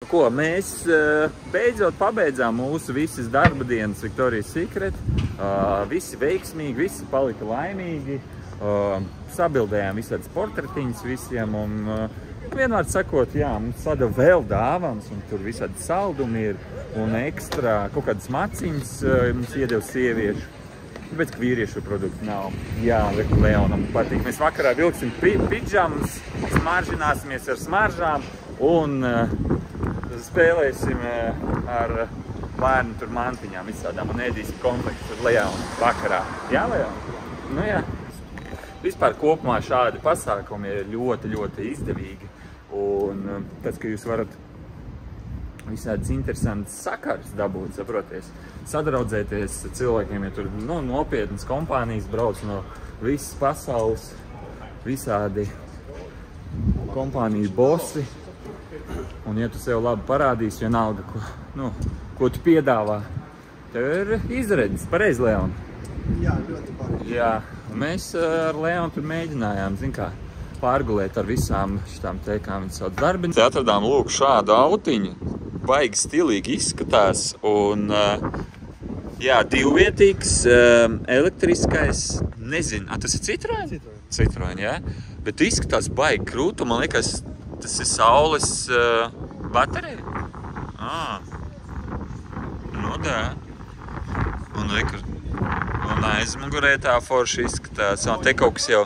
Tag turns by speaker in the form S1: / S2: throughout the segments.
S1: Ko, mēs beidzot pabeidzām mūsu visas darba dienas Victoria's Secret. Visi veiksmīgi, visi palika laimīgi. Sabildējām visādas portretiņas visiem un vienmēr sakot, jā, mums sadeva vēl dāvans un tur visādi saldumi ir un ekstra kaut kādas maciņas mums iedeva sieviešu. Tāpēc, ka vīriešu produktu nav. Jā, Leonam patīk. Mēs vakarā vilksim pidžamas, smaržināsimies ar smaržām un spēlēsim ar bērnu tur mantiņām visādām un ēdīsim komplektu ar Leonu vakarā. Jā, Leon? Nu jā. Vispār kopumā šādi pasākumi ir ļoti, ļoti izdevīgi. Un tas, ka jūs varat visādas interesantas sakaras dabūt, saproties, sadraudzēties cilvēkiem, ja tur nopietnas kompānijas brauc no visas pasaules, visādi kompāniju bosi. Un ja tu sev labi parādīsi, vienalga, ko tu piedāvā, tev ir izredzes. Pareizi, Leon?
S2: Jā, ļoti pareizi.
S1: Jā, un mēs ar Leonu tur mēģinājām, zin kā, pārgulēt ar visām šitām te, kā viņas sauc darbini. Te atradām, lūk, šādu autiņu. Baigi stilīgi izskatās un, jā, divvietīgs, elektriskais, nezinu, tas ir Citroen? Citroen, jā, bet izskatās baigi krūtu, man liekas, tas ir saules baterija. Nu, tā. Un aizmugurē tā forši izskatās, un te kaut kas jau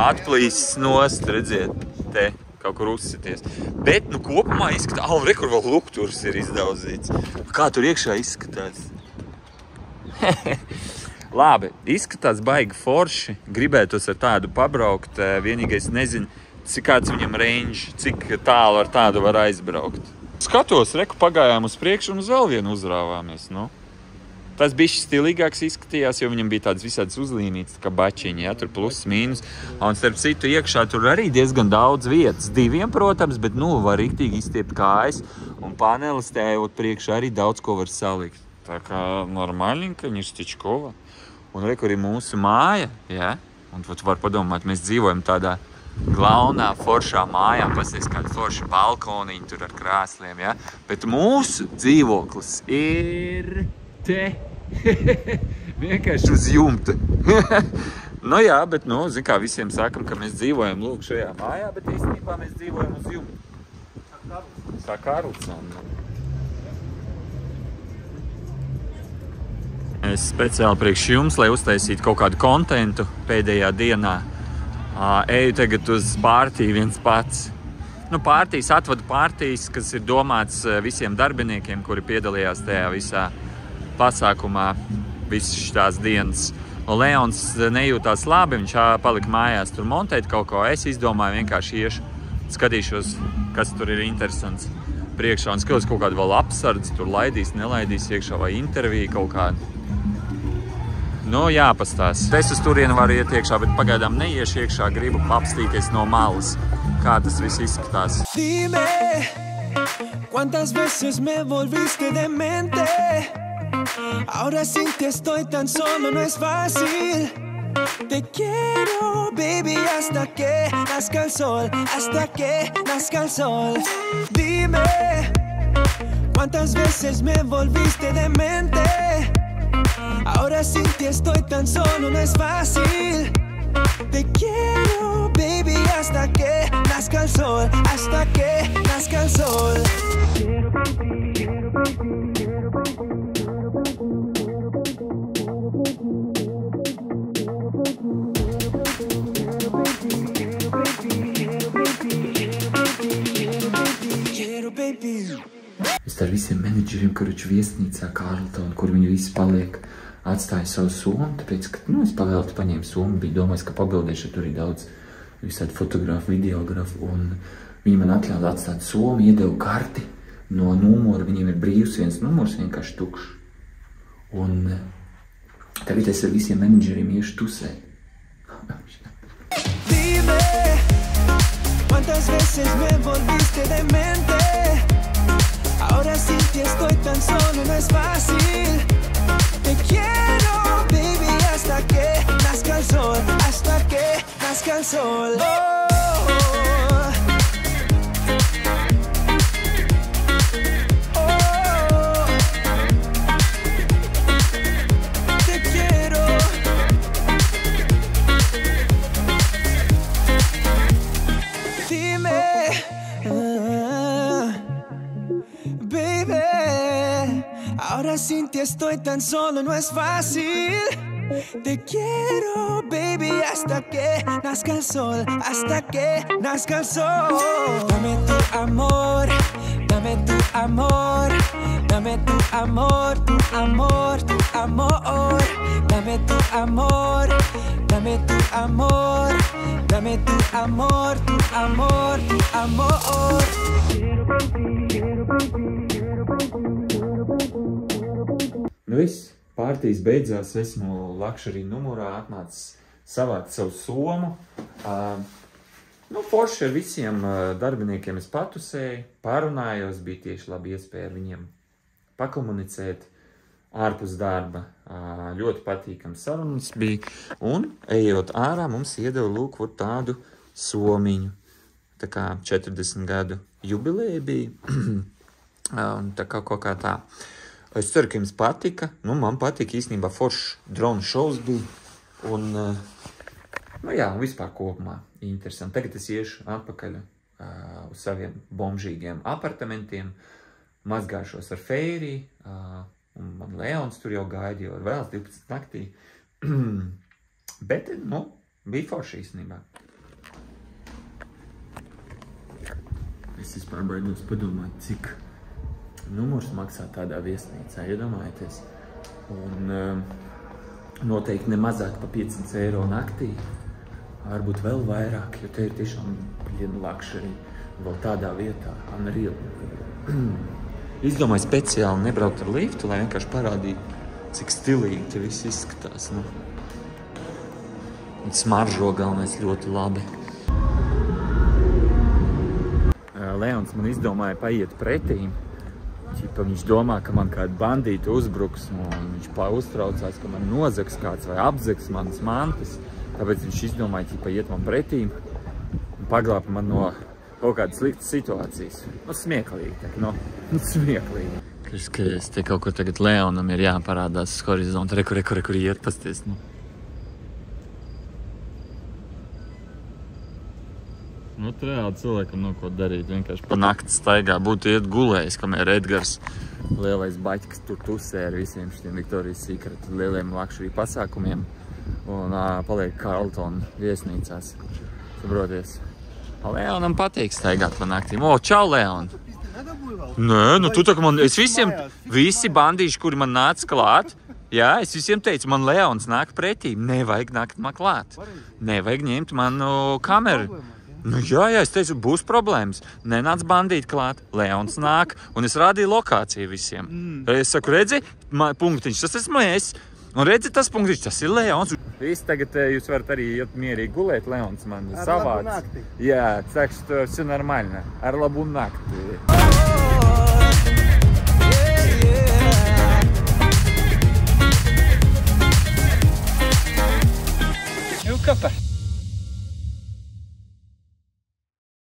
S1: atplīsis nost, redziet, te. Kaut kur uzsities. Bet, kopumā izskatās, rekur vēl lukturs ir izdauzīts. Kā tur iekšā izskatās? Labi, izskatās baigi forši. Gribētos ar tādu pabraukt. Vienīgais nezinu, kāds viņam range, cik tālu ar tādu var aizbraukt. Skatos, reku pagājām uz priekšu un uz vēl vienu uzrāvāmies, Tas bišķi stilīgāks izskatījās, jo viņam bija tādas visādas uzlīnītas, kā bačiņi, ja, tur plus, mīnus. Un starp citu iekšā tur arī diezgan daudz vietas. Diviem, protams, bet, var riktīgi izstiept kājas. Un panelis tējot priekšā arī daudz ko var salikt. Tā kā normāļinka, ņirstičkova. Un reku arī mūsu māja, ja. Un var padomāt, mēs dzīvojam tādā glaunā, foršā mājā, pasies kāda forša balkoniņa tur ar krāsliem, ja. Bet mūsu dzīvoklis ir te. Vienkārši uz jumta. Jā, bet, zin kā, visiem sakam, ka mēs dzīvojam, lūk, šajā mājā, bet īstenībā mēs dzīvojam uz jumta. Saka Arlsona. Es speciāli priekš jums, lai uztaisītu kaut kādu kontentu pēdējā dienā, eju tagad uz pārtiju viens pats. Pārtijas atvadu pārtijas, kas ir domāts visiem darbiniekiem, kuri piedalījās tajā visā pasākumā visas šitās dienas. Leons nejūtās labi, viņš palika mājās tur montēt kaut ko. Es izdomāju, vienkārši iešu, skatīšos, kas tur ir interesants priekšā. Un skatos kaut kādu vēl apsardzi, tur laidīs, nelaidīs iekšā vai interviju kaut kādu. Jāpastās. Es uz turienu varu iet iekšā, bet pagaidām neiešu iekšā, gribu apstīties no malas, kā tas viss izskatās.
S3: Dime, cuántas veces me volviste demente. Ahora sin ti estoy tan solo, no es fácil. Te quiero, baby, hasta que nazca el sol, hasta que nazca el sol. Dime, cuántas veces me volviste demente. Ahora sin ti estoy tan solo, no es fácil. Te quiero, baby, hasta que nazca el sol, hasta que nazca el sol. Quiero, baby, quiero, baby, quiero, baby.
S4: Es ar visiem menedžeriem, kuruši viesnīcā Carlton, kur viņi visi paliek, atstāju savu somu, tāpēc, ka, es pavēlti paņēmu somu, biju domājis, ka pabildēšu, tur ir daudz visādi fotografu, videografu, un viņi man atļauj atstāt somu, iedevu karti no numura, viņiem ir brīvs viens numurs, vienkārši tukšs. Un tagad es ar visiem menedžeriem iešu tusē.
S3: Dime, cuántas veces me volviste demente. Ahora sin ti estoy tan solo, no es fácil. Te quiero, baby, hasta que nazca el sol, hasta que nazca el sol. Oh. Ahora sin ti estoy tan solo, no es fácil. Te quiero, baby, hasta que nazca el sol, hasta que nazca el sol. Dame tu amor, dame tu amor, dame tu amor, tu amor, tu amor. Dame tu amor, dame tu amor, dame tu amor, tu amor, tu amor.
S1: Nu viss, partijas beidzās, esmu Luxury numurā atnācis savākt savu somu. Forši ar visiem darbiniekiem es patusēju, parunājos, bija tieši labi iespēja ar viņiem pakomunicēt ārpus darba. Ļoti patīkams sarunas bija, un ejot ārā mums iedeva lūk tādu somiņu. Tā kā 40 gadu jubileja bija, tā kā kaut kā tā. Es ceru, ka jums patika. Man patika īstenībā foršs drona šovs bija. Un, vispār kopumā interesanti. Tagad es iešu atpakaļ uz saviem bomžīgiem apartamentiem. Mazgāšos ar Fēri. Un man Leons tur jau gaida, jau ir vēl 12 naktī. Bet, bija forši īstenībā. Es vispār baidos padomāt, cik numurs maksā tādā viesnīcā, iedomājieties. Un noteikti ne mazāk pa 500 eiro naktī. Varbūt vēl vairāk, jo te ir tiešām Luxury. Vēl tādā vietā, unreal. Izdomāju speciāli nebraukt ar liftu, lai vienkārši parādītu, cik stilīgi te viss izskatās. Un smaržo galvenais ļoti labi. Leons man izdomāja paiet pretīm. Viņš domā, ka man kādi bandīti uzbruks, un viņš uztraucās, ka man nozags kāds vai apzags manas mantas. Tāpēc viņš izdomāja, iet man pretīm un paglābt man no kaut kādas sliktas situācijas. Smieklīgi, smieklīgi. Skaties, te kaut kur tagad Leonam ir jāparādās uz horizonta. Kur iet, pasties. Reāli cilvēkam ko darīt, vienkārši pa nakti staigā, būtu iet gulējis, kamēr Edgars, lielais baķis, tur tusē ar visiem šitiem Victoria's Secret lieliem Luxury pasākumiem un paliek Carlton viesnīcās. Saproties. Leonam patīk staigāt pa naktīm. Čau, Leon! Nē, tu tā kā man, es visi bandīši, kuri man nāca klāt, es visiem teicu, man Leons nāk pretī, nevajag nākt man klāt. Nevajag ņemt manu kameru. Es teicu, būs problēmas. Nenāc bandīt klāt, Leons nāk, un es rādīju lokāciju visiem. Es saku, redzi, punktiņš, tas esmu es. Un redzi, tas punktiņš, tas ir Leons. Visi tagad jūs varat arī iet mierīgi gulēt, Leons man savāds. Jā, так что все нормально. Ar labu nakti.